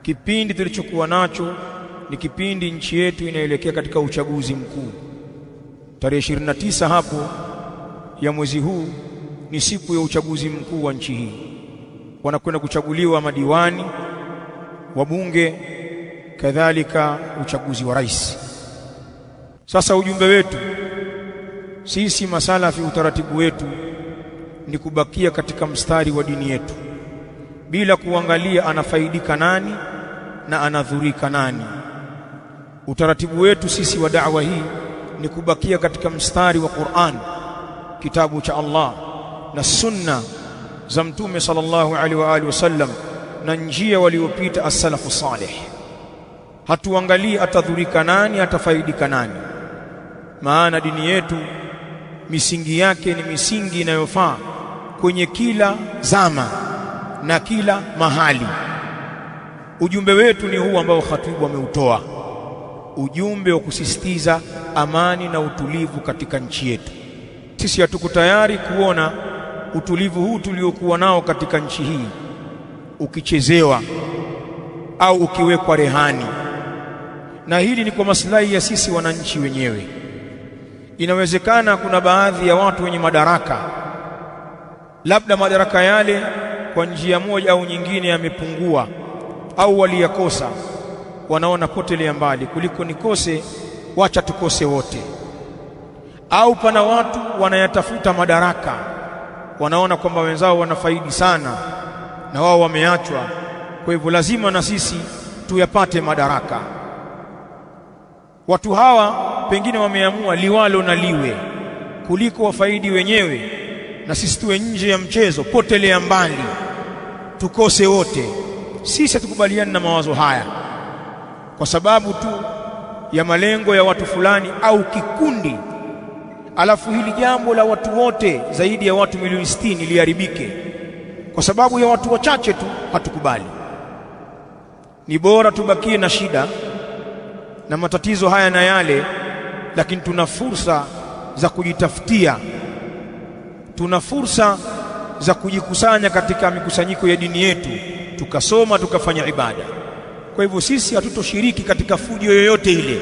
Kipindi tulichokuwa nacho ni kipindi nchi yetu inaelekea katika uchaguzi mkuu. Tarehe 29 hapo ya mwezi huu ni siku ya uchaguzi mkuu wa nchi hii. Wanakwenda kuchaguliwa madiwani, wabunge, kadhalika uchaguzi wa rais. Sasa ujumbe wetu sisi masalafi, utaratibu wetu ni kubakia katika mstari wa dini yetu bila kuangalia anafaidika nani na anadhurika nani. Utaratibu wetu sisi wa da'wa hii ni kubakia katika mstari wa Qur'an, kitabu cha Allah, na sunna za Mtume sallallahu alaihi wa alihi wasallam, na njia waliopita as-salafu salih. Hatuangalii atadhurika nani, atafaidika nani. Maana dini yetu misingi yake ni misingi inayofaa kwenye kila zama na kila mahali. Ujumbe wetu ni huu ambao khatibu ameutoa, ujumbe wa kusisitiza amani na utulivu katika nchi yetu. Sisi hatuko tayari kuona utulivu huu tuliokuwa nao katika nchi hii ukichezewa au ukiwekwa rehani, na hili ni kwa maslahi ya sisi wananchi wenyewe. Inawezekana kuna baadhi ya watu wenye madaraka, labda madaraka yale kwa njia moja au nyingine yamepungua au waliyakosa, wanaona potelea mbali, kuliko nikose wacha tukose wote. Au pana watu wanayatafuta madaraka, wanaona kwamba wenzao wanafaidi sana na wao wameachwa, kwa hivyo lazima na sisi tuyapate madaraka. Watu hawa pengine wameamua liwalo na liwe, kuliko wafaidi wenyewe na sisi tuwe nje ya mchezo, potelea mbali, tukose wote. Sisi tukubaliana na mawazo haya kwa sababu tu ya malengo ya watu fulani au kikundi, alafu hili jambo la watu wote zaidi ya watu milioni 60 liharibike kwa sababu ya watu wachache tu. Hatukubali. Ni bora tubakie na shida na matatizo haya na yale, lakini tuna fursa za kujitafutia, tuna fursa za kujikusanya katika mikusanyiko ya dini yetu, tukasoma, tukafanya ibada. Kwa hivyo sisi hatutoshiriki katika fujo yoyote ile.